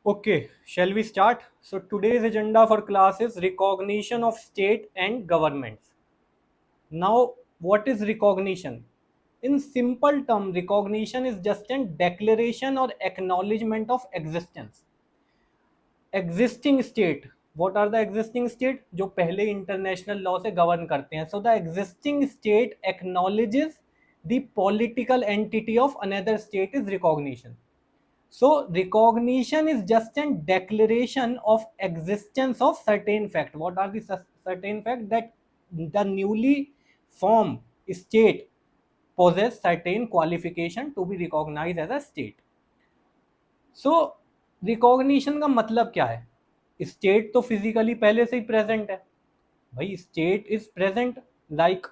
Okay, shall we start? So today's agenda for class is recognition of state and governments. Now, what is recognition? In simple term, recognition is just a declaration or acknowledgement of existence. Existing state. What are the existing state? जो पहले international law से govern करते हैं. So the existing state acknowledges the political entity of another state is recognition. So recognition is just a declaration of existence of certain fact. What are the certain fact? That the newly formed state possess certain qualification to be recognized as a state. So recognition का मतलब क्या है? State तो physically पहले से ही present है भाई. State is present like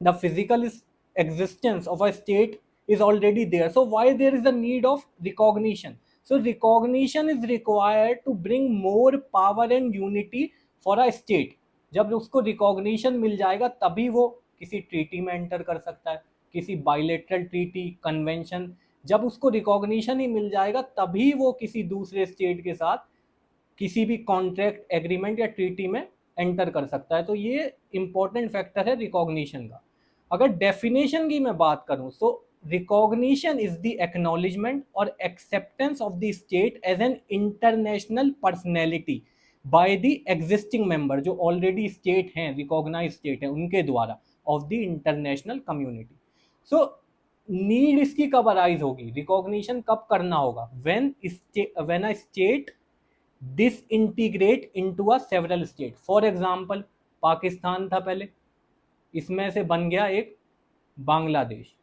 the physical existence of a state is already there. So why there is a need of recognition? So recognition is required to bring more power and unity for a state. जब उसको recognition मिल जाएगा तभी वो किसी treaty में enter कर सकता है, किसी बाइलेटरल ट्रीटी, कन्वेंशन. जब उसको रिकॉग्निशन ही मिल जाएगा तभी वो किसी दूसरे स्टेट के साथ किसी भी कॉन्ट्रैक्ट, एग्रीमेंट या ट्रीटी में एंटर कर सकता है. तो ये इंपॉर्टेंट फैक्टर है रिकॉग्निशन का. अगर डेफिनेशन की मैं बात करूं तो रिकॉग्निशन इज द एक्नॉलेजमेंट और acceptance of the state as an international personality by the existing member. जो ऑलरेडी स्टेट हैं, रिकॉग्नाइज स्टेट हैं, उनके द्वारा of the international community. So need इसकी कब अराइज होगी, रिकॉग्निशन कब करना होगा? When a state disintegrate into a several state. For example, Pakistan था पहले, इसमें से बन गया एक बांग्लादेश.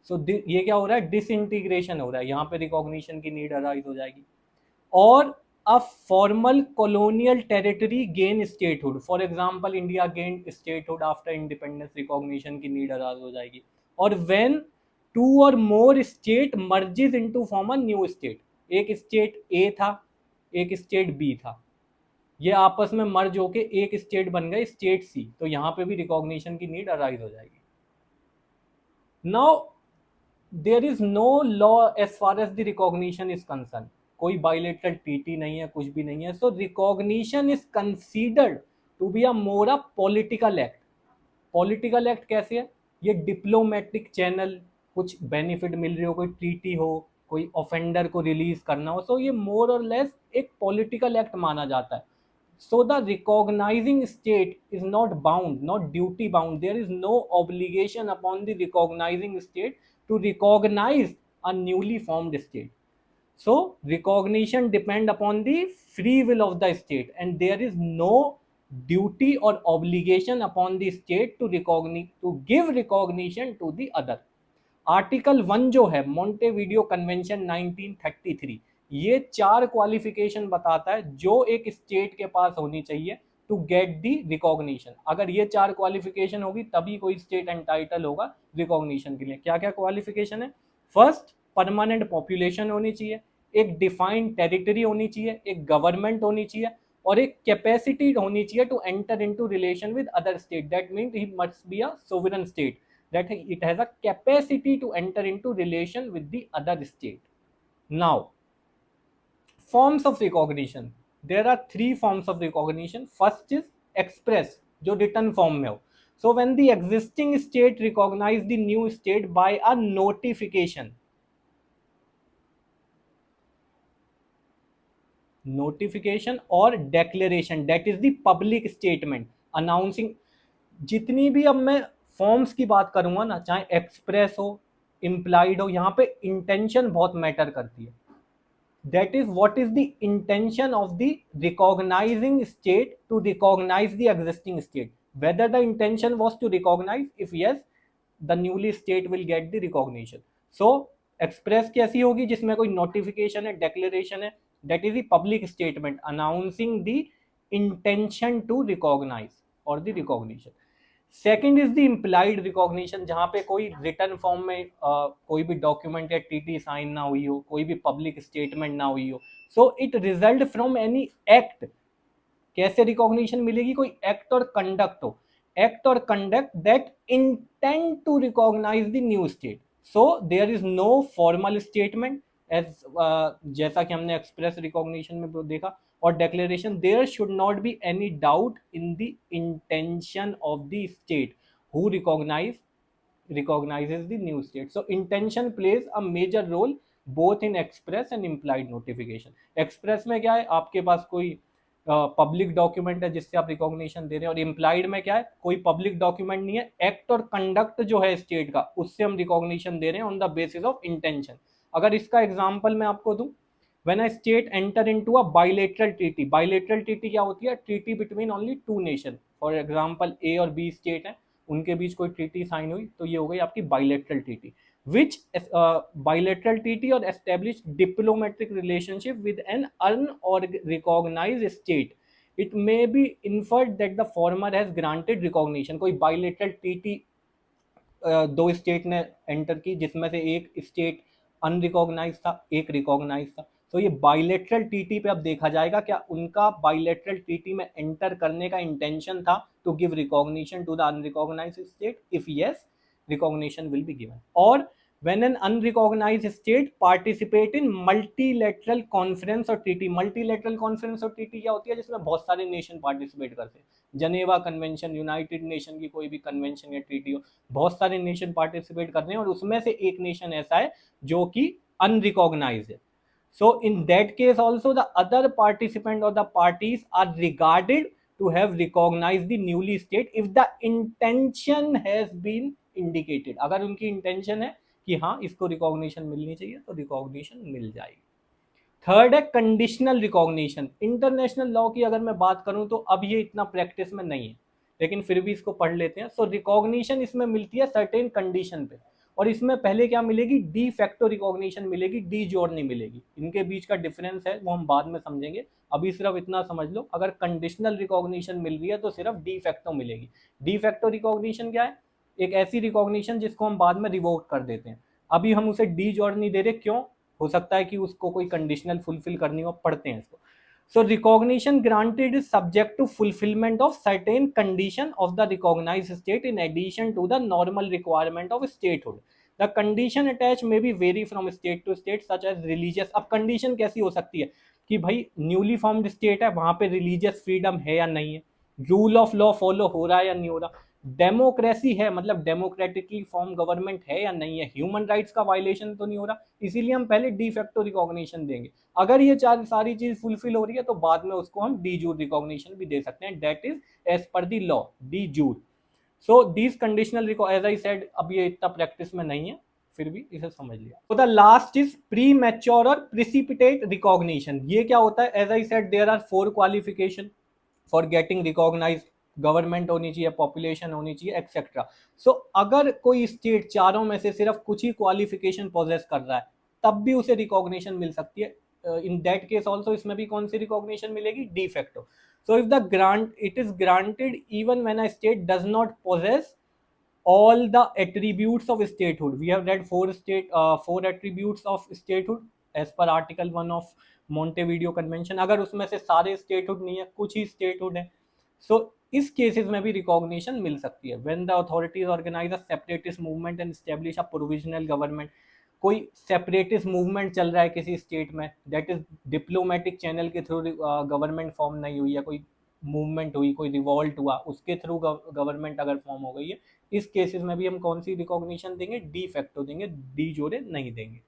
सो ये क्या हो रहा है? डिसइंटीग्रेशन हो रहा है. यहाँ पे रिकॉग्निशन की नीड अराइज हो जाएगी. और a formal colonial territory gain statehood. For example, India gain statehood after independence, recognition की नीड अराइज हो जाएगी. और व्हेन टू और more state merges into form a new state. एक स्टेट ए था, एक स्टेट बी था, ये आपस में मर्ज होके एक स्टेट बन गए, स्टेट सी. तो यहाँ पे भी रिकॉग्निशन की नीड अराइज हो जाएगी. Now there is no law as far as the recognition is concern. कोई बाइलेटरल ट्रीटी नहीं है, कुछ भी नहीं है. So recognition is considered to be a more a political act. Political act कैसे है? ये डिप्लोमेटिक चैनल, कुछ बेनिफिट मिल रही हो, कोई ट्रीटी हो, कोई ऑफेंडर को रिलीज करना हो, सो ये मोर और लेस एक पॉलिटिकल एक्ट माना जाता है. So the recognizing state is not bound, not duty bound. There is no obligation upon the recognizing state to recognize a newly formed state. So recognition depend upon the free will of the state, and there is no duty or obligation upon the state to give recognition to the other. Article 1 जो है मॉन्टेविडियो convention 1933, ये 4 qualification बताता है जो एक state के पास होनी चाहिए टू गेट दी रिकॉग्निशन. अगर ये 4 क्वालिफिकेशन होगी तभी कोई स्टेट एंटाइटल होगा रिकॉग्निशन के लिए. क्या क्या क्वालिफिकेशन है? फर्स्ट, परमानेंट पॉपुलेशन होनी चाहिए, एक डिफाइंड टेरिटरी होनी चाहिए, एक गवर्नमेंट होनी चाहिए, और एक कैपेसिटी होनी चाहिए to enter into relation with other state. That means he must be a sovereign state, that it has a capacity to enter into relation with the other state. Now, forms of recognition. There are 3 forms of recognition. First is express, जो written form में हो. So when the existing state recognize the new state by a notification. Notification और declaration, that is the public statement announcing. जितनी भी अब मैं forms की बात करूंगा ना, चाहे एक्सप्रेस हो, इम्प्लाइड हो, यहाँ पे इंटेंशन बहुत मैटर करती है. That is what is the intention of the recognising state to recognise the existing state. Whether the intention was to recognise, if yes, the newly state will get the recognition. So express कैसी होगी? जिसमें कोई notification है, declaration है. That is the public statement announcing the intention to recognise और the recognition. Second is the implied recognition, जहां पे कोई रिटर्न फॉर्म में कोई भी डॉक्यूमेंट या टीटी साइन ना हुई हो, कोई भी पब्लिक स्टेटमेंट ना हुई हो. So it result from any act. कैसे रिकॉग्निशन मिलेगी? कोई एक्ट और कंडक्ट हो, एक्ट और conduct that intend to recognise the new state. So there is no formal statement as जैसा कि हमने एक्सप्रेस रिकॉग्निशन में देखा, और declaration there should not be any doubt in the intention of the state who recognizes the new state. So intention plays a major role both in express and implied notification. express में क्या है, आपके पास कोई public document है जिससे आप recognition दे रहे हैं, और इम्प्लाइड में क्या है, कोई पब्लिक डॉक्यूमेंट नहीं है, एक्ट और कंडक्ट जो है स्टेट का उससे हम रिकॉग्निशन दे रहे हैं on the basis of intention. अगर इसका एग्जांपल मैं आपको दूं, when a state enter into a bilateral treaty, bilateral treaty क्या होती है, treaty between only two nation, for example A और B state है, उनके बीच कोई ट्रीटी साइन हुई तो ये हो गई आपकी bilateral treaty, which bilateral treaty or established diplomatic relationship with an unrecognized state. It may be inferred that the former has granted recognition. कोई bilateral treaty दो स्टेट ने एंटर की जिसमें से एक स्टेट अनरिकॉग्नाइज था, एक रिकॉग्नाइज था, तो ये बाइलेटरल टीटी पे अब देखा जाएगा क्या उनका बाइलेटरल टीटी में एंटर करने का इंटेंशन था to give recognition to the unrecognised state. If yes, recognition will be given. और when an unrecognized state participate in multilateral conference और treaty, multilateral conference और treaty क्या होती है, जिसमें बहुत सारे नेशन पार्टिसिपेट करते हैं, जनेवा कन्वेंशन, यूनाइटेड नेशन की कोई भी कन्वेंशन या ट्रीटी हो, बहुत सारे नेशन पार्टिसिपेट कर रहे हैं और उसमें से एक नेशन ऐसा है जो कि अनरिकॉग्नाइज्ड है. So in that case also the other participant or the parties are regarded to have recognized the newly state if the intention has been indicated. अगर उनकी इंटेंशन है कि हाँ इसको रिकॉग्निशन मिलनी चाहिए तो रिकॉग्निशन मिल जाएगी. थर्ड है कंडीशनल रिकॉग्निशन. इंटरनेशनल लॉ की अगर मैं बात करूं तो अब ये इतना प्रैक्टिस में नहीं है, लेकिन फिर भी इसको पढ़ लेते हैं. सो रिकॉग्निशन इसमें मिलती है सर्टेन कंडीशन पे, और इसमें पहले क्या मिलेगी, डी फैक्टो रिकॉग्निशन मिलेगी, डी जोर नहीं मिलेगी. इनके बीच का डिफरेंस है वो हम बाद में समझेंगे, अभी सिर्फ इतना समझ लो, अगर कंडीशनल रिकॉग्निशन मिल रही है तो सिर्फ डी फैक्टो मिलेगी. डी फैक्टो रिकॉग्निशन क्या है, एक ऐसी रिकॉग्निशन जिसको हम बाद में रिवोक कर देते हैं. अभी हम उसे डी जोर नहीं दे रहे, क्यों, हो सकता है कि उसको कोई कंडीशनल फुलफिल करनी हो, पढ़ते हैं इसको. So recognition granted is subject to fulfillment of certain condition of the recognized state in addition to the normal requirement of statehood. The condition attached may be vary from state to state such as religious. अब condition कैसी हो सकती है कि भाई newly formed state है, वहां पे रिलीजियस फ्रीडम है या नहीं है, रूल ऑफ लॉ फॉलो हो रहा है या नहीं हो रहा, डेमोक्रेसी है मतलब डेमोक्रेटिकली फॉर्म गवर्नमेंट है या नहीं है, ह्यूमन राइट्स का वायलेशन तो नहीं हो रहा, इसीलिए हम पहले डी फैक्टो रिकॉग्निशन देंगे. अगर ये सारी चीज फुलफिल हो रही है तो बाद में उसको हम डी जूर रिकॉग्निशन भी दे सकते हैं, that is as per the law, de jure. So this conditional as I said, अब ये इतना प्रैक्टिस में नहीं है, फिर भी इसे समझ लिया. तो the last is premature और प्रिसिपिटेट रिकॉग्निशन. ये क्या होता है, as I said there are 4 qualification for getting recognised. Government होनी चाहिए, पॉपुलेशन होनी चाहिए, एक्सेट्रा. सो अगर कोई स्टेट चारों में से सिर्फ कुछ ही क्वालिफिकेशन पोजेस कर रहा है तब भी उसे रिकॉग्निशन मिल सकती है. इन दैट केस ऑल्सो इसमें भी कौन सी रिकॉग्निशन मिलेगी, de facto. So if the grant it is granted even when a state does not possess all the attributes of statehood. We have read 4 attributes of statehood as per article 1 of Montevideo Convention. अगर उसमें से सारे statehood नहीं है, कुछ ही statehood है, so इस cases में भी रिकॉग्निशन मिल सकती है. When the authorities organize a separatist movement and establish a provisional government, कोई सेपरेटिस्ट मूवमेंट चल रहा है किसी स्टेट में, दैट इज डिप्लोमेटिक चैनल के थ्रू गवर्नमेंट फॉर्म नहीं हुई है, कोई मूवमेंट हुई, कोई रिवॉल्ट हुआ, उसके थ्रू गवर्नमेंट अगर फॉर्म हो गई है, इस केसेस में भी हम कौन सी रिकॉग्निशन देंगे, डी फैक्टो देंगे, डी जोरे नहीं देंगे.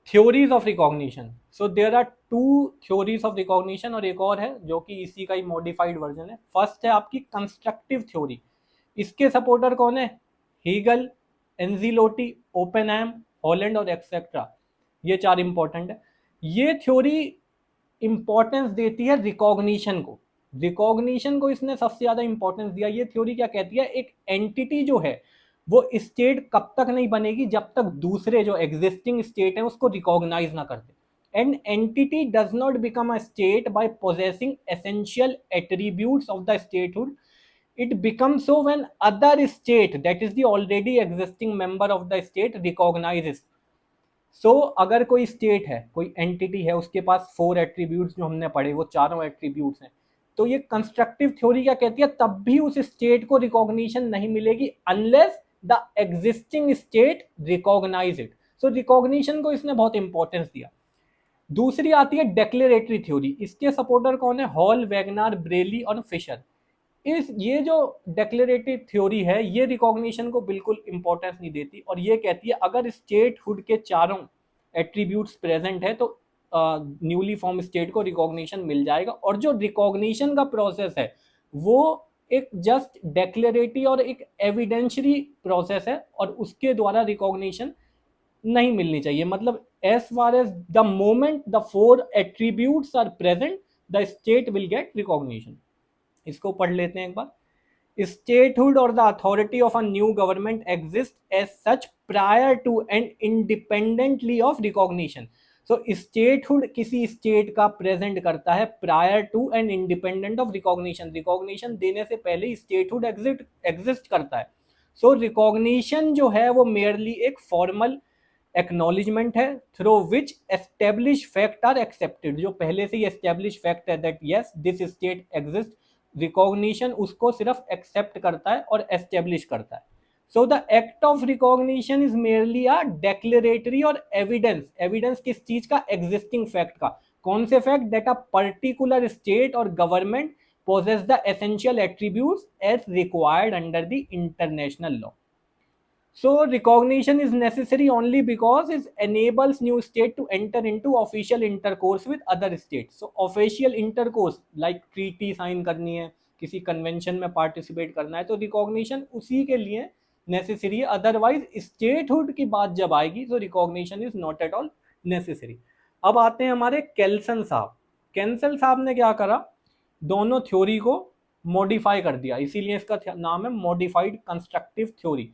Theories of recognition. So there are 2 theories of recognition, और एक और है जो कि इसी का ही मॉडिफाइड वर्जन है. फर्स्ट है आपकी कंस्ट्रक्टिव थ्योरी. इसके सपोर्टर कौन है, हीगल, एंजिलोटी, ओपेनहैम, हॉलैंड और एक्सेट्रा. ये 4 इंपॉर्टेंट है. ये थ्योरी इंपॉर्टेंस देती है रिकॉग्निशन को. रिकॉग्निशन को इसने सबसे ज्यादा इंपॉर्टेंस दिया. ये थ्योरी क्या कहती है, एक एंटिटी जो है वो स्टेट कब तक नहीं बनेगी जब तक दूसरे जो एग्जिस्टिंग स्टेट है उसको रिकॉग्नाइज ना कर दे. An entity does not become a state by possessing essential attributes of the statehood. It becomes so when other state, that is the already existing member of the state, recognizes. So अगर कोई state है, कोई entity है, उसके पास 4 attributes जो हमने पढ़े वो चारों एट्रीब्यूट्स हैं, तो ये कंस्ट्रक्टिव थ्योरी क्या कहती है, तब भी उस स्टेट को रिकॉग्निशन नहीं मिलेगी unless the existing state recognise it. So recognition को इसने बहुत इंपॉर्टेंस दिया। दूसरी आती है डेक्लेरेटरी थ्योरी। इसके सपोर्टर कौन है? हॉल, वैगनार, ब्रेली और फिशर। ये जो डेक्लेरेटरी थ्योरी है ये रिकॉग्निशन को बिल्कुल इंपॉर्टेंस नहीं देती और ये कहती है अगर स्टेटहुड के चारों एट्रीब्यूट्स प्रेजेंट है तो न्यूली फॉर्म स्टेट को रिकॉग्निशन मिल जाएगा। और जो रिकॉग्निशन का प्रोसेस है वो एक जस्ट डेक्लेरेटरी और एक एविडेंशरी प्रोसेस है और उसके द्वारा रिकॉग्निशन नहीं मिलनी चाहिए। मतलब as far as the moment the four attributes are present the state will get recognition. इसको पढ़ लेते हैं एक बार। Statehood or the authority of a new government exists as such prior to and independently of recognition. So statehood किसी state का present करता है prior to and independent of recognition. Recognition देने से पहले स्टेटहुड एग्जिस्ट करता है। सो रिकॉग्निशन जो है वो मेयरली एक फॉर्मल एक्नॉलेजमेंट है through which establish fact are accepted. जो पहले से ही एस्टेब्लिश फैक्ट है that yes this state exist, recognition उसको सिर्फ एक्सेप्ट करता है और एस्टेब्लिश करता है। So the act of recognition is merely a declaratory और एविडेंस। एविडेंस किस चीज का? एग्जिस्टिंग फैक्ट का। कौन से fact? That a particular state और government possess the essential attributes as required under the international law. So recognition is necessary only because it enables new state to enter into official intercourse with other states. So official intercourse like treaty sign करनी है, किसी convention में participate करना है, तो recognition उसी के लिए necessary है। अदरवाइज statehood की बात जब आएगी तो recognition is not at all necessary। अब आते हैं हमारे केल्सन साहब। केल्सन साहब ने क्या करा? दोनों थ्योरी को मॉडिफाई कर दिया, इसीलिए इसका नाम है मॉडिफाइड कंस्ट्रक्टिव थ्योरी।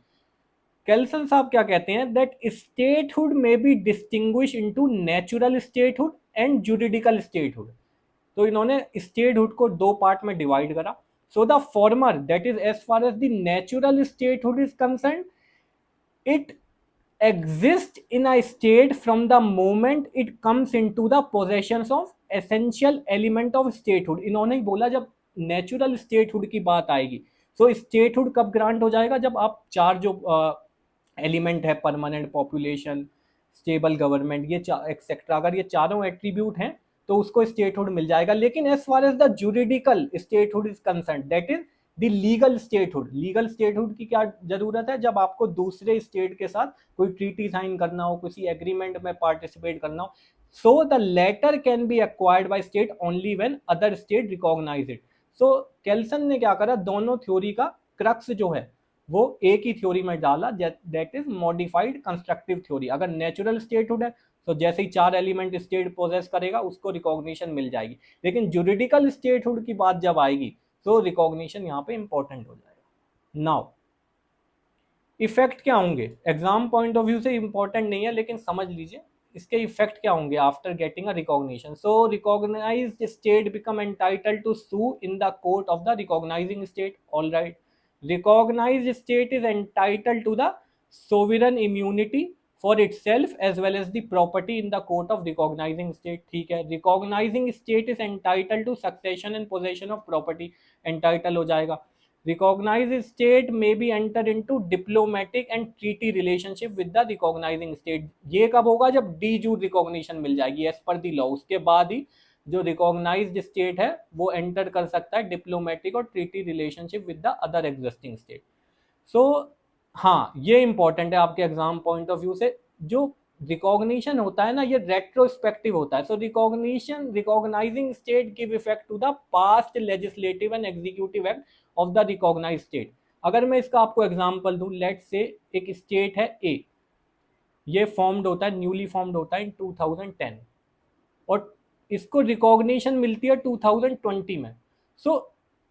केल्सन साहब क्या कहते हैं? दैट स्टेटहुड में be distinguish into natural statehood and juridical statehood. तो इन्होंने स्टेटहुड को दो पार्ट में डिवाइड करा। So the former that is as far as the natural statehood is concern, it exist in a state from the moment it comes into the possession of essential element of statehood। इन्होंने ही बोला जब natural statehood की बात आएगी तो statehood कब grant हो जाएगा? जब आप चार जो एलिमेंट है, परमानेंट पॉपुलेशन, स्टेबल गवर्नमेंट, ये एक्सेट्रा, अगर ये चारों एट्रीब्यूट हैं तो उसको स्टेटहुड मिल जाएगा। लेकिन as far as the juridical statehood is concern that is the legal statehood. Legal statehood की क्या जरूरत है? जब आपको दूसरे स्टेट के साथ कोई ट्रीटी साइन करना हो, किसी एग्रीमेंट में पार्टिसिपेट करना हो, so the latter can be acquired by state only when other state recognise it. So Kelsen ने क्या करा? दोनों थ्योरी का क्रक्स जो है वो एक ही थ्योरी में डाला, that is modified constructive theory. अगर नेचुरल स्टेटहुड है तो जैसे ही चार एलिमेंट स्टेट पोजेस करेगा उसको रिकॉग्निशन मिल जाएगी। लेकिन जुरिडिकल स्टेटहुड की बात जब आएगी तो रिकॉग्निशन यहाँ पे इंपॉर्टेंट हो जाएगा। नाउ इफेक्ट क्या होंगे? एग्जाम पॉइंट ऑफ व्यू से इंपॉर्टेंट नहीं है लेकिन समझ लीजिए इसके इफेक्ट क्या होंगे after getting a recognition. So recognised state become entitled to sue in the court of the recognising state. All right, recognized state is entitled to the sovereign immunity for itself as well as the property in the court of recognizing state। ठीक है, recognizing state is entitled to succession and possession of property, entitled हो जाएगा। recognized state may be enter into diplomatic and treaty relationship with the recognizing state। ये कब होगा? जब D jure recognition मिल जाएगी एज पर दी लॉ, उसके बाद ही जो रिकॉग्नाइज्ड स्टेट है वो एंटर कर सकता है डिप्लोमेटिक और treaty relationship with the other existing state. So हाँ, ये इंपॉर्टेंट है आपके एग्जाम पॉइंट ऑफ व्यू से। जो रिकॉग्निशन होता है ना ये रेट्रोस्पेक्टिव होता है। So recognising state give effect to the past legislative and executive act of the recognised state. अगर मैं इसका आपको एग्जाम्पल दूं, लेट से एक स्टेट है ए, ये फॉर्म्ड होता है, न्यूली फॉर्म्ड होता है इन 2010 और इसको रिकॉग्निशन मिलती है 2020 में। सो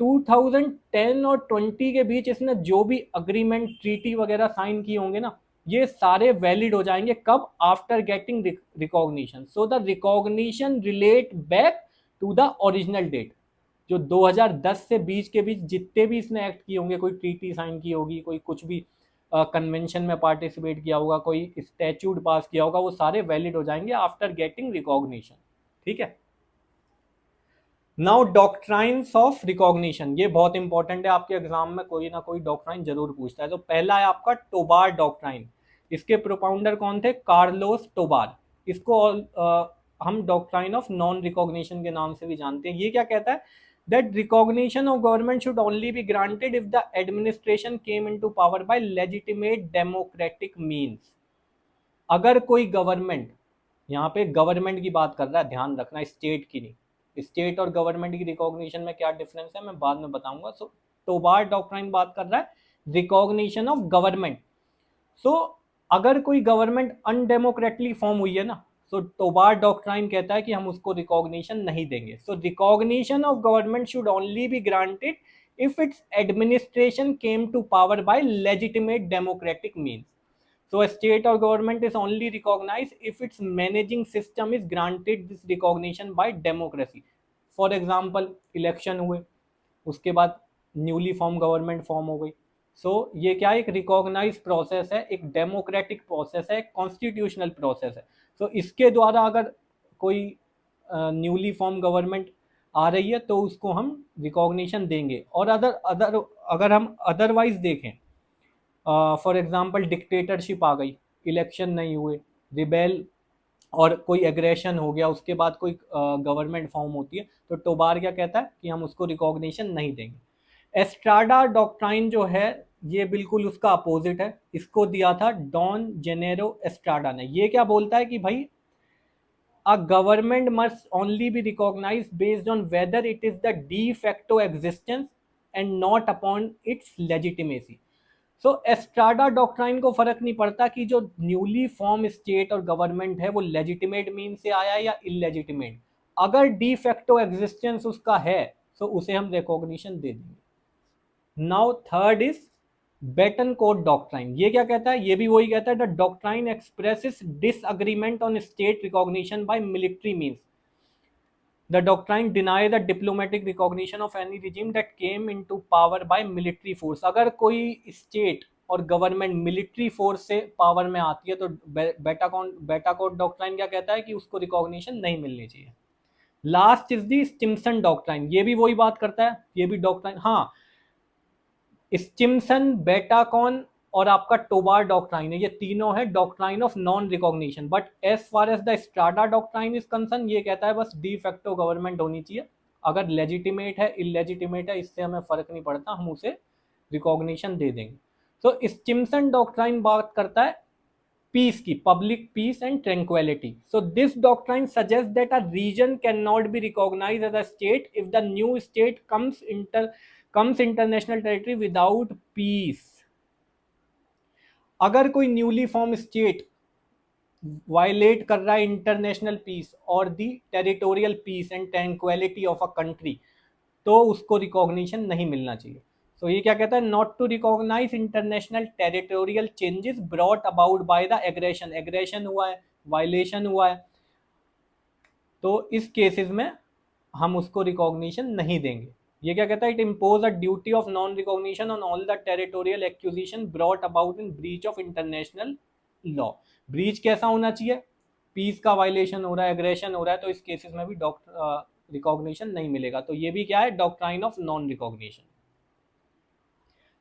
2010 और 20 के बीच इसने जो भी अग्रीमेंट, ट्रीटी वगैरह साइन किए होंगे ना, ये सारे वैलिड हो जाएंगे। कब? After getting recognition. So the recognition relate back to the original date. जो 2010 से 20 के बीच जितने भी इसने एक्ट किए होंगे, कोई ट्रीटी साइन की होगी, कोई कुछ भी कन्वेंशन में पार्टिसिपेट किया होगा, कोई स्टैट्यूट पास किया होगा, वो सारे वैलिड हो जाएंगे आफ्टर गेटिंग रिकॉग्निशन। ठीक है। नाउ डॉक्ट्राइन्स ऑफ रिकॉग्निशन, ये बहुत इंपॉर्टेंट है, आपके एग्जाम में कोई ना कोई डॉक्ट्राइन जरूर पूछता है। तो पहला है आपका टोबार डॉक्ट्राइन। इसके प्रोपाउंडर कौन थे? कार्लोस टोबार। इसको हम डॉक्ट्राइन ऑफ नॉन रिकॉग्निशन के नाम से भी जानते हैं। ये क्या कहता है? That recognition of government should only be granted if the administration came into power by legitimate democratic means. अगर कोई गवर्नमेंट, यहाँ पे गवर्नमेंट की बात कर रहा है, ध्यान रखना, स्टेट की नहीं। स्टेट और गवर्नमेंट की रिकॉग्निशन में क्या डिफरेंस है मैं बाद में बताऊंगा। सो टोबार डॉक्ट्राइन बात कर रहा है रिकॉग्निशन ऑफ गवर्नमेंट। सो अगर कोई गवर्नमेंट अनडेमोक्रेटली फॉर्म हुई है ना, सो टोबार डॉक्ट्राइन कहता है कि हम उसको रिकॉग्निशन नहीं देंगे। So recognition of government should only be granted if its administration came to power by legitimate democratic means. So a state or government is only recognized if its managing system is granted this recognition by democracy. For example, election हुए, उसके बाद newly form government form हो गई। सो ये क्या एक recognise process है, एक डेमोक्रेटिक प्रोसेस है, कॉन्स्टिट्यूशनल प्रोसेस है। सो इसके द्वारा अगर कोई न्यूली फॉर्म गवर्नमेंट आ रही है तो उसको हम रिकॉग्निशन देंगे। और अगर हम अदरवाइज देखें, फॉर एग्जाम्पल डिक्टेटरशिप आ गई, इलेक्शन नहीं हुए, रिबेल और कोई एग्रेशन हो गया, उसके बाद कोई गवर्नमेंट फॉर्म होती है, तो टोबार क्या कहता है कि हम उसको रिकॉग्निशन नहीं देंगे। एस्ट्राडा डॉक्ट्राइन जो है ये बिल्कुल उसका अपोजिट है। इसको दिया था डॉन जेनेरो एस्ट्राडा ने। ये क्या बोलता है कि भाई a government must only be recognized based on whether it is the de facto existence and not upon its legitimacy. So Estrada doctrine को फर्क नहीं पड़ता कि जो न्यूली फॉर्म स्टेट और गवर्नमेंट है वो लेजिटिमेट मीन से आया या इलेजिटिमेट। अगर डी फैक्टो एग्जिस्टेंस उसका है तो उसे हम रिकॉग्निशन दे देंगे। Now third is Betancourt doctrine. ये क्या कहता है? ये भी वही कहता है the doctrine expresses disagreement on state recognition by military means. The doctrine deny the diplomatic recognition of any regime that came into power by military force. अगर कोई स्टेट और गवर्नमेंट मिलिट्री फोर्स से पावर में आती है तो बेटाकोट doctrine क्या कहता है कि उसको रिकॉग्निशन नहीं मिलनी चाहिए। Last is the Stimson doctrine. ये भी वही बात करता है, ये भी डॉक्ट्राइन, हाँ स्टिम्सन, बेटाकॉन और आपका टोबार डॉक्ट्राइन है, ये तीनों है doctrine of non recognition. But as far as the Estrada doctrine is concern, ये कहता है बस डी फैक्टो गवर्नमेंट होनी चाहिए, अगर लेजिटिमेट है इलेजिटिमेट है इससे हमें फर्क नहीं पड़ता, हम उसे रिकॉग्निशन दे देंगे। तो स्टिम्सन डॉक्ट्राइन बात करता है पीस की, public peace and tranquillity. So this doctrine suggest that a region can not be recognised as a state if the new state comes international territory without peace. अगर कोई newly form state violet कर रहा है international peace और the territorial peace and tranquillity of a country, तो उसको recognition नहीं मिलना चाहिए। सो ये क्या कहता है? Not to recognise international territorial changes brought about by the aggression. Aggression हुआ है, वायलेशन हुआ है, तो इस केसेस में हम उसको रिकॉग्निशन नहीं देंगे। ये क्या कहता है? It impose a duty of non recognition on all the territorial acquisition brought about in breach of international law. Breach कैसा होना चाहिए? पीस का वायलेशन हो रहा है, एग्रेशन हो रहा है, तो इस केसेस में भी रिकॉग्निशन नहीं मिलेगा। तो ये भी क्या है? Doctrine of non recognition.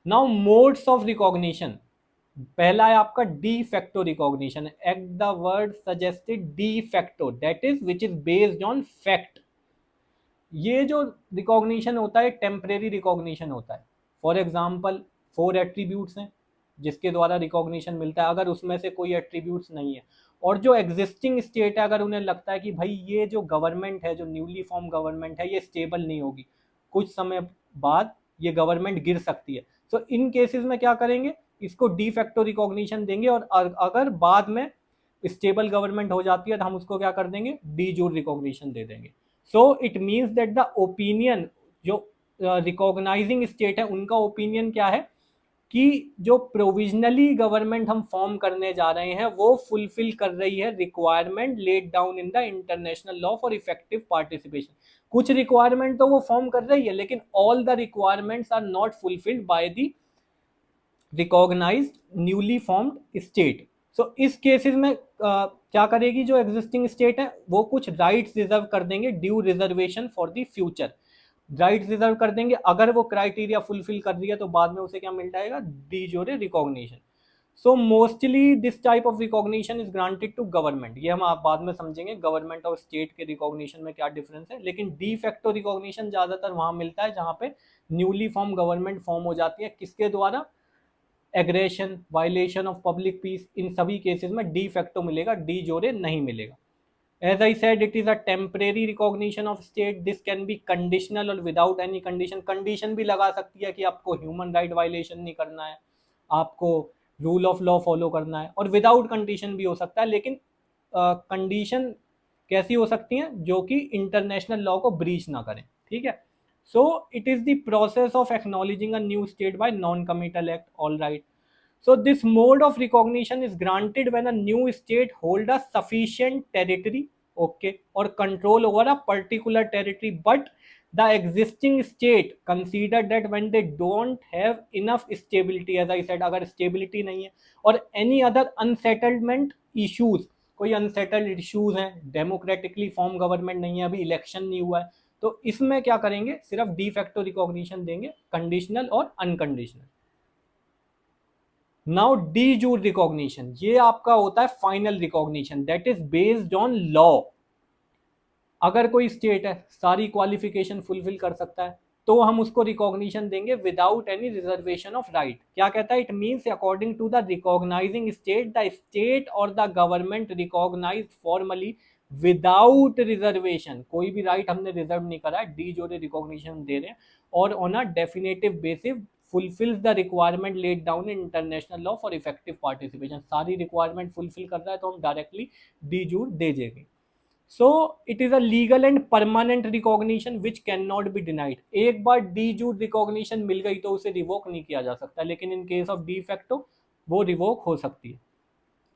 Now modes of recognition. पहला है आपका D facto recognition. Act the word suggested D facto, that is which is based on fact. ये जो रिकॉग्निशन होता है टेम्परेरी रिकॉग्निशन होता है। फॉर एग्जाम्पल 4 एट्रीब्यूट्स हैं जिसके द्वारा रिकॉग्निशन मिलता है, अगर उसमें से कोई एट्रीब्यूट्स नहीं है और जो एग्जिस्टिंग स्टेट है, अगर उन्हें लगता है कि भाई ये जो गवर्नमेंट है, जो न्यूली फॉर्म गवर्नमेंट है, ये स्टेबल नहीं होगी, कुछ समय बाद ये गवर्नमेंट गिर सकती है, तो इन केसेस में क्या करेंगे? इसको डी फैक्टो रिकॉग्निशन देंगे। और अगर बाद में स्टेबल गवर्नमेंट हो जाती है तो हम उसको क्या कर देंगे? डी जूर रिकॉग्निशन दे देंगे। So it means that the opinion, जो रिकॉग्नाइजिंग स्टेट है उनका ओपिनियन क्या है कि जो प्रोविजनली गवर्नमेंट हम फॉर्म करने जा रहे हैं वो फुलफिल कर रही है requirement laid down in the international law for effective participation. कुछ रिक्वायरमेंट तो वो फॉर्म कर रही है, लेकिन all the requirements are not fulfilled by the recognised newly formed state. So इस केसेस में क्या करेगी जो एग्जिस्टिंग स्टेट है? वो कुछ राइट्स रिजर्व कर देंगे, due reservation for the future, rights reserve कर देंगे। अगर वो क्राइटेरिया फुलफिल कर रही है तो बाद में उसे क्या मिल जाएगा? De jure recognition. So mostly this type of recognition is granted to government, ये हम आप बाद में समझेंगे गवर्नमेंट और स्टेट के रिकॉग्निशन में क्या डिफरेंस है। लेकिन डी फैक्टो रिकॉग्निशन ज्यादातर वहां मिलता है जहां पे न्यूली फॉर्म गवर्नमेंट फॉर्म हो जाती है, किसके द्वारा, aggression, violation of public peace, इन सभी केसेस में डी फैक्टो मिलेगा, डी जोरे नहीं मिलेगा। As I said, it is a temporary recognition of state. This can be conditional or without any condition. Condition भी लगा सकती है कि आपको ह्यूमन राइट वायलेशन नहीं करना है, आपको रूल ऑफ लॉ फॉलो करना है, और विदाउट कंडीशन भी हो सकता है। लेकिन कंडीशन कैसी हो सकती हैं, जो कि इंटरनेशनल लॉ को ब्रीच ना करें, ठीक है। So it is the process of acknowledging a new state by non committal act, all right. So this mode of recognition is granted when a new state hold a sufficient territory, okay, or control over a particular territory, but the existing state consider that when they don't have enough stability, as I said, अगर stability नहीं है और any other unsettlement issues, कोई unsettled issues हैं, democratically form government नहीं है, अभी election नहीं हुआ है, तो इसमें क्या करेंगे, सिर्फ de facto recognition देंगे, conditional और unconditional। Now D jure recognition, ये आपका होता है final recognition, that is based on law. अगर कोई स्टेट है सारी क्वालिफिकेशन फुलफिल कर सकता है तो हम उसको रिकॉग्निशन देंगे without any reservation of right. क्या कहता है, it means according to the recognising state, the state और the government recognise formally without reservation, कोई भी राइट हमने रिजर्व नहीं करा है, डी जोरे रिकॉग्निशन दे रहे हैं, और on a definitive basis fulfills the requirement laid down in international law for effective participation। सारी रिक्वायरमेंट फुलफिल कर रहा है तो हम डायरेक्टली डी जूर दे देंगे। सो it is a legal and permanent recognition which can not be denied. एक बार D jure recognition मिल गई तो उसे रिवोक नहीं किया जा सकता, लेकिन in case of de facto वो रिवोक हो सकती है।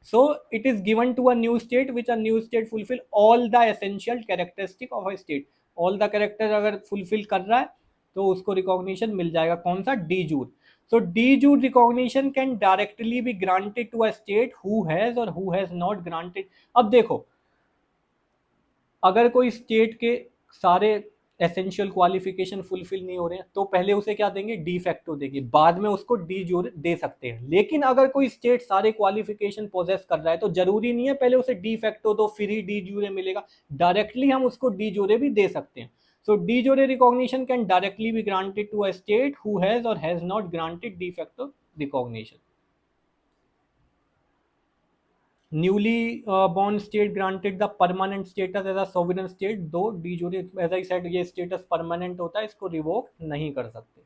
So it is given to a new state which a new state fulfil all the essential characteristic of a state. All the character अगर फुलफिल कर रहा है तो उसको रिकॉग्निशन मिल जाएगा, कौन सा, de jure. So de jure recognition can directly be granted to a state who has और हु हैज नॉट ग्रांटेड। अब देखो, अगर कोई स्टेट के सारे एसेंशियल क्वालिफिकेशन फुलफिल नहीं हो रहे हैं तो पहले उसे क्या देंगे, डी फैक्टो देंगे, बाद में उसको डी जोरे दे सकते हैं। लेकिन अगर कोई स्टेट सारे क्वालिफिकेशन पोजेस कर रहा है तो जरूरी नहीं है पहले उसे डी फैक्टो दो फिर ही डी जोरे मिलेगा, डायरेक्टली हम उसको डी जोरे भी दे सकते हैं। So de jure recognition can directly be granted to a state who has और has not granted de facto recognition. newly born state granted the permanent status as a sovereign state, though de jure, as I said, ये status permanent होता है, इसको revoke नहीं कर सकते।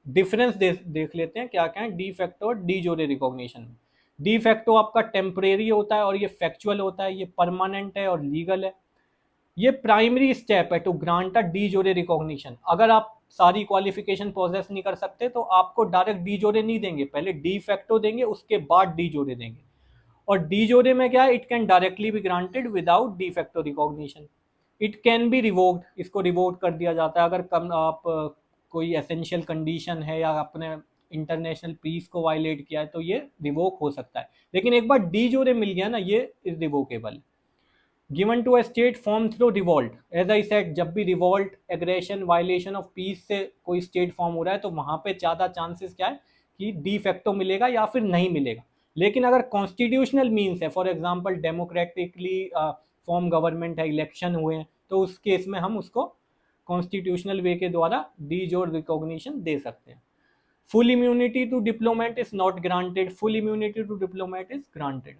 Difference देख लेते हैं क्या क्या है डी फैक्टो और डी जोरे रिकॉग्निशन में। डी फैक्टो आपका टेम्परेरी होता है और ये फैक्चुअल होता है, ये परमानेंट है और लीगल है। ये प्राइमरी स्टेप है to grant a D jure recognition. अगर आप सारी क्वालिफिकेशन प्रोसेस नहीं कर सकते तो आपको डायरेक्ट डी जोरे नहीं देंगे, पहले डी फैक्टो देंगे, उसके बाद डी जोरे देंगे। और डी जोरे में क्या है, it can directly be granted without D facto recognition. It can be revoked, इसको रिवोक कर दिया जाता है अगर कम आप कोई एसेंशियल कंडीशन है या अपने इंटरनेशनल पीस को वायलेट किया है तो ये रिवोक हो सकता है। लेकिन एक बार डी जोरे मिल गया ना, ये is revocable. Given to a state form through revolt, as I said, जब भी revolt, aggression, violation of peace से कोई स्टेट फॉर्म हो रहा है तो वहां पे ज़्यादा चांसेस क्या है कि डी फैक्टो मिलेगा या फिर नहीं मिलेगा। लेकिन अगर कॉन्स्टिट्यूशनल मीन्स है, for example democratically form government है, इलेक्शन हुए हैं, तो उस केस में हम उसको कॉन्स्टिट्यूशनल वे के द्वारा डी जोर रिकॉग्निशन दे सकते हैं। Full immunity to diplomat is not granted, full immunity to diplomat is granted.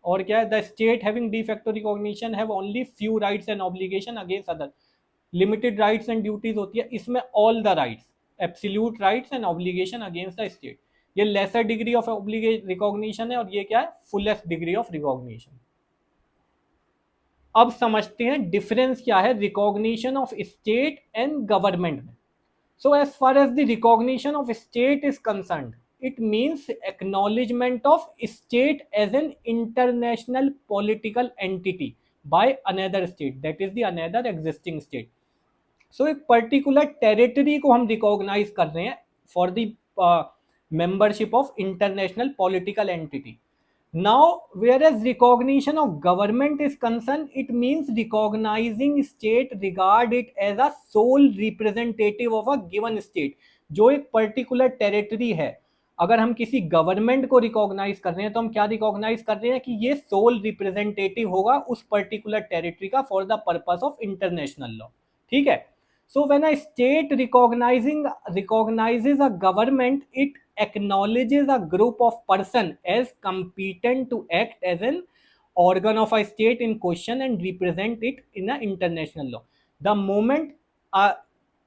और क्या है, the state having de facto recognition have only few rights and obligation against other. Limited rights and duties होती है, इसमें all the rights, absolute rights and obligation against the state. ये lesser degree of recognition है और ये क्या है, fullest degree of recognition. अब समझते हैं डिफरेंस क्या है recognition of state and government में। So as far as the recognition of state is concerned, it means acknowledgement of state as an international political entity by another state, that is the another existing state। so एक particular territory को हम recognize कर रहे हैं for the membership of international political entity। now whereas recognition of government is concerned, it means recognizing state regard it as a sole representative of a given state। जो एक particular territory है अगर हम किसी government को recognise कर रहे हैं तो हम क्या रिकॉग्नाइज कर रहे हैं कि ये सोल रिप्रेजेंटेटिव होगा उस पर्टिकुलर टेरिटरी का for the purpose of international law, ठीक है। So when a state recognizes a government, it acknowledges a group of person as competent to act as an organ of a state in question and represent it in an international law. The moment a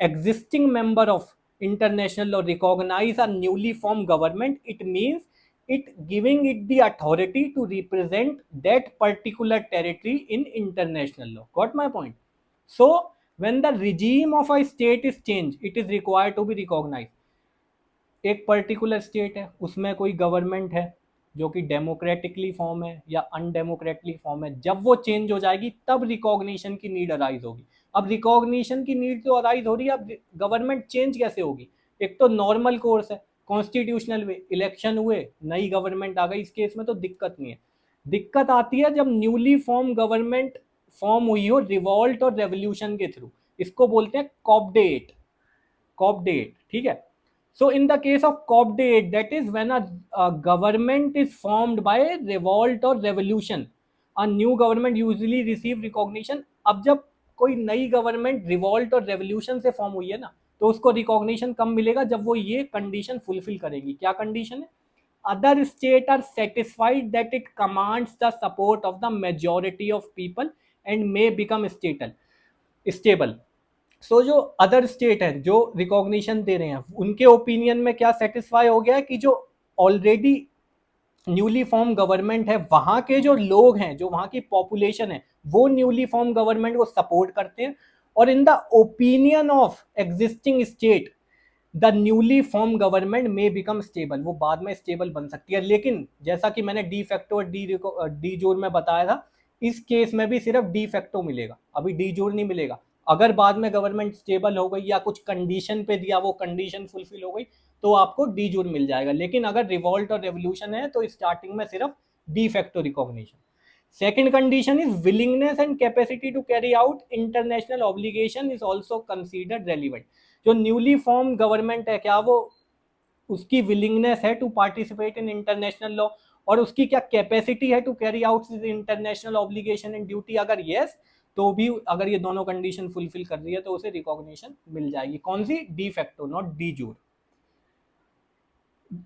existing member of international law recognize a newly formed government, it means it giving it the authority to represent that particular territory in international law. Got my point? So when the regime of a state is changed, it is required to be recognized. एक particular state है, उसमें कोई government है जो कि democratically form है या अनडेमोक्रेटिकली form है, जब वो चेंज हो जाएगी तब रिकॉग्निशन की नीड अराइज होगी। अब रिकॉग्निशन की नीड तो अराइज हो रही है, अब गवर्नमेंट चेंज कैसे होगी? एक तो नॉर्मल कोर्स है, कॉन्स्टिट्यूशनल वे, इलेक्शन हुए, नई गवर्नमेंट आ गई, इस केस में तो दिक्कत नहीं है। दिक्कत आती है जब न्यूली फॉर्म गवर्नमेंट फॉर्म हुई हो रिवॉल्ट और रेवोल्यूशन के थ्रू, इसको बोलते हैं कॉपडेट, कॉपडेट, ठीक है। So in the case of Copdate, that is when a government is formed by revolt or revolution, a new government usually receive recognition. अब जब कोई नई गवर्नमेंट रिवॉल्ट और रेवोल्यूशन से फॉर्म हुई है ना, तो उसको रिकॉग्निशन कब मिलेगा? जब वो ये कंडीशन फुलफिल करेगी। क्या कंडीशन है? Other state are satisfied that it commands the support of the majority of people and may become stable. So जो अदर स्टेट है जो रिकॉग्निशन दे रहे हैं, उनके ओपिनियन में क्या सेटिस्फाई हो गया है कि जो ऑलरेडी न्यूली फॉर्म गवर्नमेंट है, वहां के जो लोग हैं, जो वहां की पॉपुलेशन है, वो न्यूली फॉर्म गवर्नमेंट को सपोर्ट करते हैं, और in the opinion of existing state the newly form government में बिकम स्टेबल। वो बाद में स्टेबल बन सकती है, लेकिन जैसा कि मैंने डी फैक्टो और डी जोर में बताया था, इस केस में भी सिर्फ डी फैक्टो मिलेगा, अभी डी जोर नहीं मिलेगा। अगर बाद में गवर्नमेंट स्टेबल हो गई या कुछ कंडीशन पे दिया, वो कंडीशन फुलफिल हो गई, तो आपको डी जूर मिल जाएगा। लेकिन अगर रिवॉल्ट और रेवोल्यूशन है तो स्टार्टिंग में सिर्फ de facto recognition. Second condition is willingness and capacity to carry out international obligation is also considered relevant. जो न्यूली फॉर्म गवर्नमेंट है, क्या वो उसकी विलिंगनेस है to participate in international law, और उसकी क्या कैपेसिटी है to carry out international obligation and duty? अगर यस, तो भी अगर ये दोनों कंडीशन फुलफिल कर रही है तो उसे रिकॉग्निशन मिल जाएगी। कौन सी? De facto, not de jure.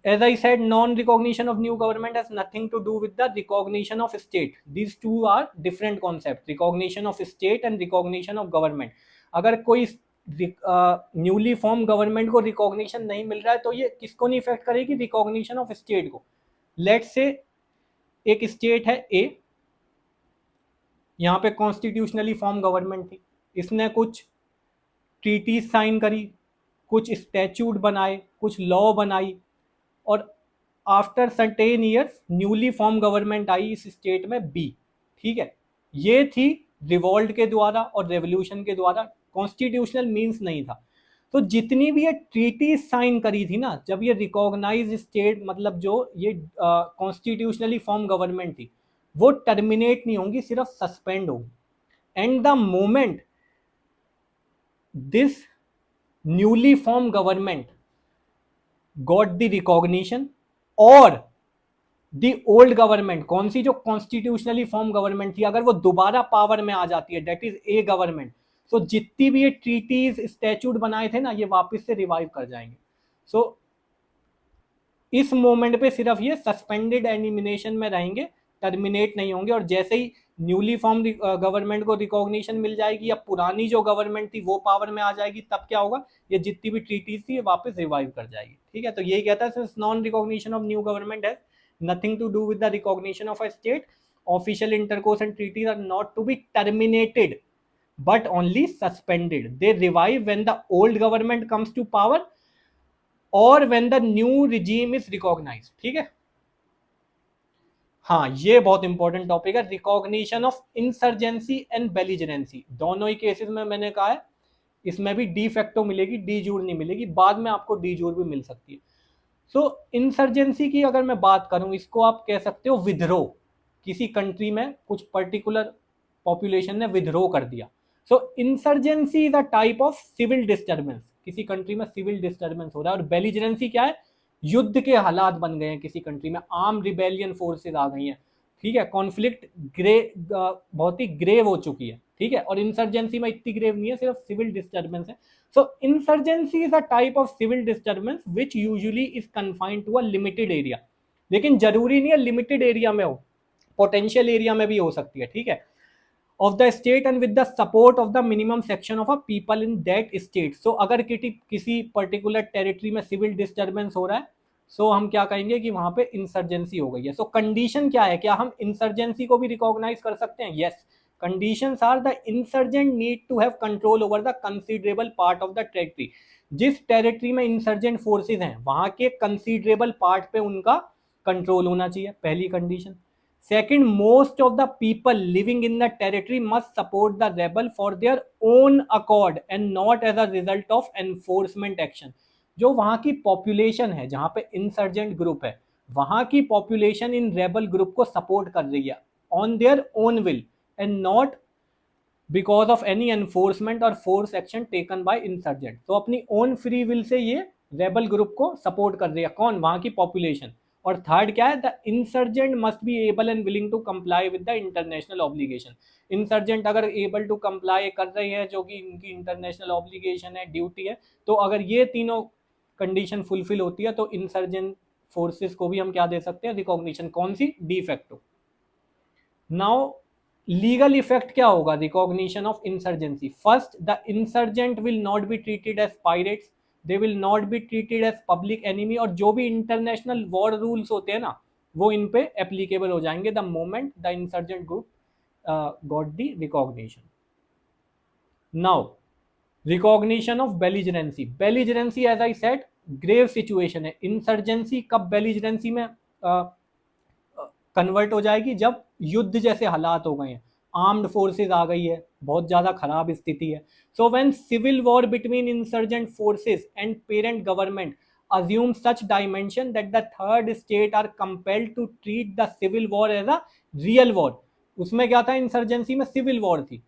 As I said, non-recognition of new government has nothing to do with the recognition of state. These two are different concepts, recognition of state and recognition of government. अगर कोई newly form government को recognition नहीं मिल रहा है तो ये किसको नहीं इफेक्ट करेगी? रिकॉग्निशन ऑफ स्टेट को। लेट्स से एक स्टेट है ए, यहाँ पे कॉन्स्टिट्यूशनली फॉर्म गवर्नमेंट थी, इसने कुछ ट्रीटीज साइन करी, कुछ स्टैच्यूट बनाए, कुछ लॉ बनाई, और after certain years newly form government आई इस स्टेट में बी, ठीक है। ये थी रिवॉल्ट के द्वारा और रेवोल्यूशन के द्वारा, कॉन्स्टिट्यूशनल मीन्स नहीं था। तो जितनी भी ये ट्रीटीज साइन करी थी ना, जब ये रिकॉग्नाइज स्टेट, मतलब जो ये कॉन्स्टिट्यूशनली फॉर्म गवर्नमेंट थी, वो टर्मिनेट नहीं होंगी, सिर्फ सस्पेंड होंगी। And the moment this newly form government got the recognition, और द ओल्ड गवर्नमेंट, कौन सी? जो कॉन्स्टिट्यूशनली फॉर्म गवर्नमेंट थी, अगर वो दोबारा पावर में आ जाती है, दैट इज ए गवर्नमेंट, सो जितनी भी ये ट्रीटीज स्टैच्यूट बनाए थे ना, ये वापस से रिवाइव कर जाएंगे। सो इस मोमेंट पे सिर्फ ये सस्पेंडेड एलिमिनेशन में रहेंगे, टर्मिनेट नहीं होंगे। और जैसे ही न्यूली फॉर्म गवर्नमेंट को रिकॉग्निशन मिल जाएगी या पुरानी जो गवर्नमेंट थी वो पावर में आ जाएगी, तब क्या होगा? ये जितनी भी ट्रीटीज थी ये वापस रिवाइव कर जाएगी, ठीक है। तो यही कहता है non recognition of new government has nothing to do with the recognition of a state. Official intercourse and treaties are not to be terminated but only suspended. They revive when the old government comes to power or when the new regime is recognized, ठीक है। हाँ, ये बहुत important topic है, recognition of insurgency and बेलिजरेंसी। दोनों ही cases में मैंने कहा है, इसमें भी डी फैक्टो मिलेगी, डी जूर नहीं मिलेगी, बाद में आपको डी जूर भी मिल सकती है। सो इंसर्जेंसी की अगर मैं बात करूं, इसको आप कह सकते हो विद्रोह। किसी कंट्री में कुछ पर्टिकुलर पॉपुलेशन ने विद्रोह कर दिया। So insurgency is a type of civil disturbance, किसी कंट्री में सिविल डिस्टर्बेंस हो रहा है। और बेलिजरेंसी क्या है? युद्ध के हालात बन गए हैं किसी कंट्री में, आर्म रिबेलियन फोर्सेज आ गई हैं, ठीक है, कॉन्फ्लिक्ट बहुत ही ग्रेव हो चुकी है, ठीक है, और इंसर्जेंसी में इतनी ग्रेव नहीं है, सिर्फ सिविल डिस्टर्बेंस है. So insurgency is a type of civil disturbance which usually is confined to a limited area. लेकिन जरूरी नहीं है लिमिटेड एरिया में हो, पोटेंशियल एरिया में भी हो सकती है, ठीक है, of the state and with the support of the minimum section of a people in that state. So अगर किसी पर्टिकुलर टेरिटरी में सिविल डिस्टर्बेंस हो रहा है, सो हम क्या कहेंगे कि वहां पे इंसर्जेंसी हो गई है. सो कंडीशन क्या है, क्या हम इंसर्जेंसी को भी रिकॉग्नाइज कर सकते हैं? Yes. Conditions are the insurgent need to have control over the considerable part of the territory. जिस टेरिटरी में इंसर्जेंट फोर्सेज हैं वहां के कंसीडरेबल पार्ट पे उनका कंट्रोल होना चाहिए, पहली condition. Second, most of the people living in the territory must support the rebel for their own accord and not as a result of enforcement action. जो वहाँ की पॉपुलेशन है, जहाँ पे इंसर्जेंट ग्रुप है, वहाँ की पॉपुलेशन इन रेबल ग्रुप को सपोर्ट कर रही है on their own will and not because of any enforcement और force action taken by insurgent. तो अपनी ओन फ्री विल से ये रेबल ग्रुप को सपोर्ट कर रही है. कौन? वहाँ की पॉपुलेशन. और थर्ड क्या है? The insurgent must be able and willing to comply with the international obligation. Insurgent अगर एबल टू कंप्लाई कर रही है, जो कि इनकी इंटरनेशनल ऑब्लिगेशन है, ड्यूटी है, तो अगर ये तीनों कंडीशन फुलफिल होती है तो इंसर्जेंट फोर्सेस को भी हम क्या दे सकते हैं? रिकॉग्निशन. कौन सी? De facto. Now legal effect क्या होगा recognition of insurgency? First, the insurgent will not be treated as pirates, they will not be treated as public enemy, और जो भी इंटरनेशनल वॉर रूल्स होते हैं ना, वो इन पे एप्लीकेबल हो जाएंगे the moment the insurgent group got the recognition. Now recognition of belligerency. Belligerency as I said grave situation है. इंसर्जेंसी कब बेलिजरेंसी में कन्वर्ट हो जाएगी? जब युद्ध जैसे हालात हो गए हैं, आर्म्ड फोर्सेस आ गई है, बहुत ज़्यादा खराब स्थिति है. So when civil war between insurgent forces and parent government assume such dimension that the third state are compelled to treat the civil war as a real war. उसमें क्या था? इंसर्जेंसी में सिविल वॉर थी,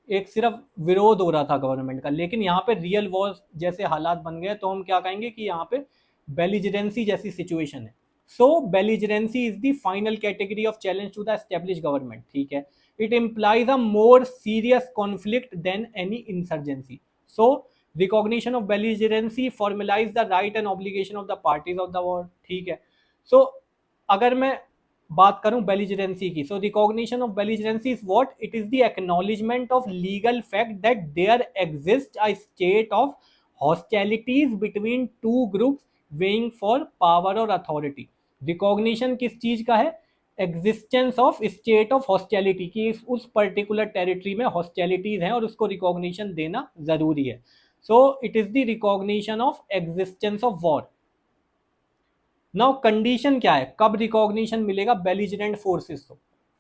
एक सिर्फ विरोध हो रहा था गवर्नमेंट का, लेकिन यहाँ पे रियल वॉर जैसे हालात बन गए, तो हम क्या कहेंगे कि यहाँ पे बेलिजरेंसी जैसी सिचुएशन है. So belligerency is the final category of challenge to the established government. ठीक है, it implies a more serious conflict than any insurgency. So recognition of belligerency formalize the right and obligation of the parties of the war. ठीक है. So अगर मैं बात करूं belligerency की, so recognition of belligerency is what? It is the acknowledgement of legal fact that there exists a state of hostilities between two groups weighing for power or authority. Recognition किस चीज का है? Existence of state of hostility की, उस particular territory में hostilities हैं और उसको रिकॉग्निशन देना जरूरी है. So it is the recognition of existence of war. Now condition क्या है, कब रिकॉग्निशन मिलेगा बेलिजरेंट फोर्सेस को?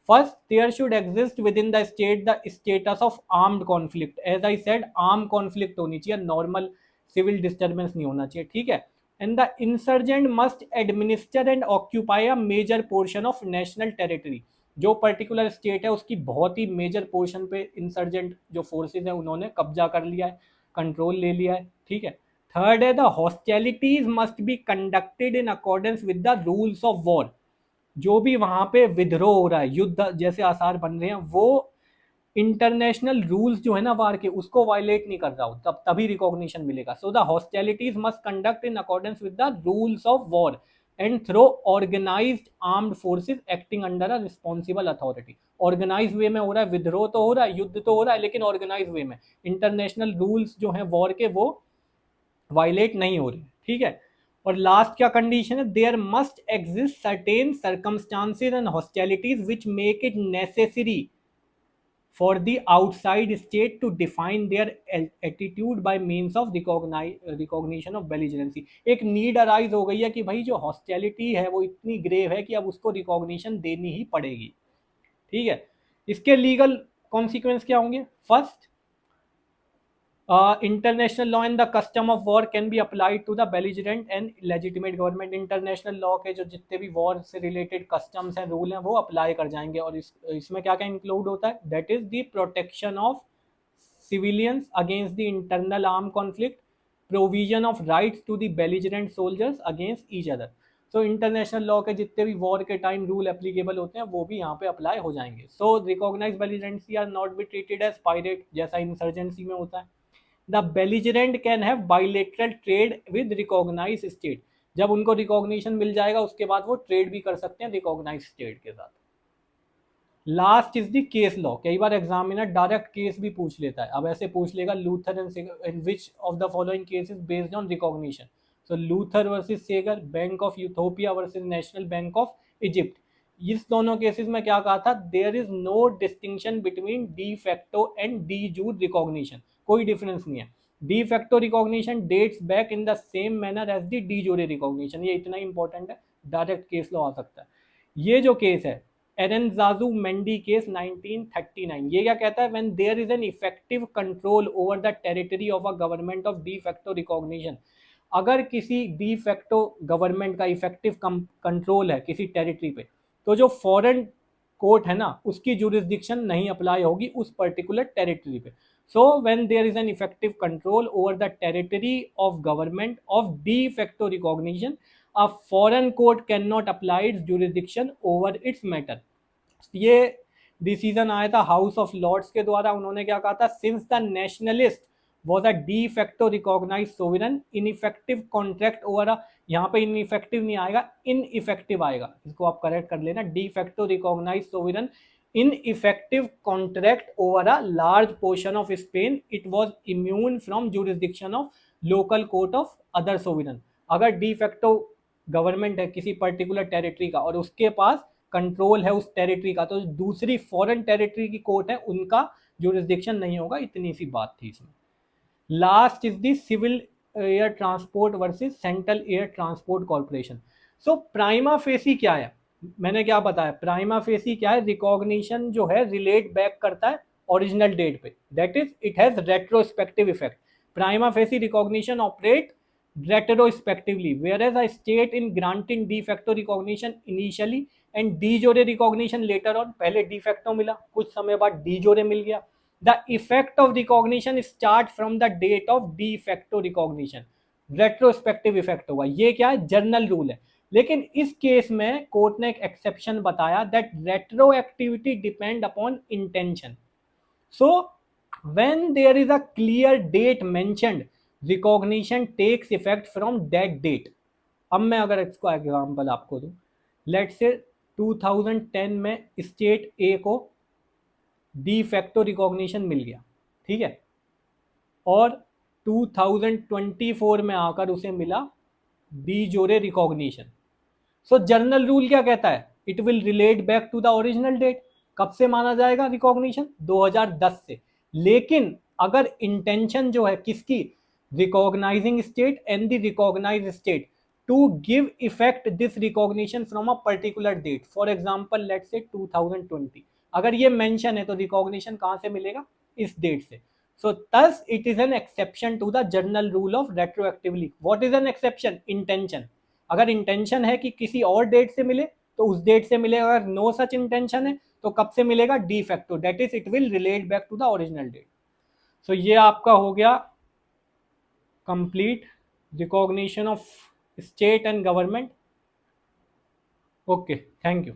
First, there should exist within the state the status of armed conflict. As I said, arm conflict होनी चाहिए, normal civil disturbance नहीं होना चाहिए, ठीक है. And the insurgent must administer and occupy a major portion of national territory. जो particular state है उसकी बहुत ही मेजर पोर्शन पे इंसर्जेंट जो फोर्सेज हैं उन्होंने कब्जा कर लिया है, कंट्रोल ले लिया है, ठीक है. थर्ड है, the hostilities must be conducted in accordance with the rules of war. जो भी वहां पे विद्रोह हो रहा है, युद्ध जैसे आसार बन रहे हैं, वो इंटरनेशनल रूल्स जो है ना वार के, उसको वायलेट नहीं कर रहा हो, तब तभी रिकॉग्निशन मिलेगा. So the hostilities must conduct in accordance with the rules of war and through organised armed forces acting under a responsible authority. Organise way में हो रहा है, विद्रोह तो हो रहा है, युद्ध तो हो रहा है, लेकिन ऑर्गेनाइज वे में. इंटरनेशनल रूल्स जो है वॉर के वो वायलेट नहीं हो रहे, ठीक है. और लास्ट क्या कंडीशन है? There must exist certain circumstances and hostilities which make it necessary for the outside state to define their attitude by means of recognition of belligerency. एक नीड अराइज हो गई है कि भाई जो हॉस्टिलिटी है वो इतनी ग्रेव है कि अब उसको रिकॉग्निशन देनी ही पड़ेगी, ठीक है. इसके लीगल कॉन्सिक्वेंस क्या होंगे? First, international law and the custom of war can be applied to the belligerent and legitimate government. International law के जो जितने भी वॉर से रिलेटेड कस्टम्स हैं, रूल हैं, वो अप्लाई कर जाएंगे. और इसमें क्या क्या इंक्लूड होता है? That is the protection of civilians against the internal arm conflict, provision of rights to the belligerent soldiers against each other. So international law के जितने भी वॉर के टाइम रूल एप्लीकेबल होते हैं वो भी यहाँ पे अप्लाई हो जाएंगे. So recognise belligerency are not be treated as pirate जैसा इंसर्जेंसी में होता है. The belligerent can have bilateral trade with recognise state. जब उनको रिकॉग्निशन मिल जाएगा उसके बाद वो ट्रेड भी कर सकते हैं रिकॉग्नाइज स्टेट के साथ. Last is the case law. कई बार एग्जामिनर डायरेक्ट केस भी पूछ लेता है. अब ऐसे पूछ लेगा Luther and which of the following cases based on recognition. So Luther versus Sagor, bank of Ethiopia versus National Bank of Egypt. इस दोनों केसेस में क्या कहा था, there is no distinction between de facto and de jure recognition. कोई difference नहीं है. De facto recognition dates back in the same manner as the de jure recognition. ये इतना इंपॉर्टेंट है, डायरेक्ट केस लॉ आ सकता है. ये जो केस है एरेनजाजू मेंडी केस 1939, ये क्या कहता है, when there is an effective control over the territory of a government of de facto recognition. अगर किसी डी फैक्टो गवर्नमेंट का इफेक्टिव कंट्रोल है किसी टेरिटरी पे, तो जो फॉरेन कोर्ट है ना उसकी जुरिस्डिक्शन नहीं अप्लाई होगी उस पर्टिकुलर टेरिटरी पे. So when there is an effective control over the territory of government of de facto recognition, a foreign court cannot apply its jurisdiction over its matter. ये decision आया था house of Lords के द्वारा. उन्होंने क्या कहा था, since the nationalist was a de facto recognise sovereign ineffective contract over, यहाँ पे इनइफेक्टिव नहीं आएगा, इनइफेक्टिव आएगा, इसको आप करेक्ट कर लेना. De facto recognise sovereign ineffective contract over a large portion of Spain, it was immune from jurisdiction of local court of other sovereign. अगर डी फैक्टो गवर्नमेंट है किसी पर्टिकुलर टेरिटरी का और उसके पास कंट्रोल है उस टेरिटरी का, तो दूसरी फॉरेन टेरिटरी की कोर्ट है उनका जुरिस्डिक्शन नहीं होगा. इतनी सी बात थी इसमें. Last is the civil air transport versus central air transport corporation. So prima facie क्या है, मैंने क्या बताया, प्राइमा फेसी क्या है, रिकॉग्निशन जो है रिलेट बैक करता है ओरिजिनल डेट पे, that is it has retrospective effect. Prima facie recognition operate retrospectively, whereas a state in granting de facto recognition initially and de jure recognition later on. पहले de facto मिला, कुछ समय बाद de jure मिल गया. The effect of recognition start from the date of de facto recognition. Retrospective effect होगा. ये क्या है, जर्नल रूल है. लेकिन इस केस में कोर्ट ने एक एक्सेप्शन बताया that retroactivity depend upon intention. So when there is a clear date mentioned, recognition takes effect from that date. अब मैं अगर इसको एग्जांपल आपको दूं, लेट्स से 2010 में स्टेट ए को डी फैक्टो रिकॉग्निशन मिल गया, ठीक है, और 2024 में आकर उसे मिला डी जोरे रिकॉग्निशन. सो जर्नल रूल क्या कहता है, it will relate back to the original date. कब से माना जाएगा रिकॉग्निशन, 2010 से. लेकिन अगर इंटेंशन जो है किसकी, recognizing state and the recognized state to give effect this recognition from a particular date, for example let's say 2020, अगर ये मेंशन है तो रिकॉग्निशन कहां से मिलेगा, इस डेट से. सो thus it is an exception to the general rule of retroactively. what is an exception, intention. अगर इंटेंशन है कि किसी और डेट से मिले तो उस डेट से मिलेगा. अगर नो सच इंटेंशन है तो कब से मिलेगा, de facto, that is it will relate back to the original date. So ये आपका हो गया complete recognition of state and government. Okay, thank you.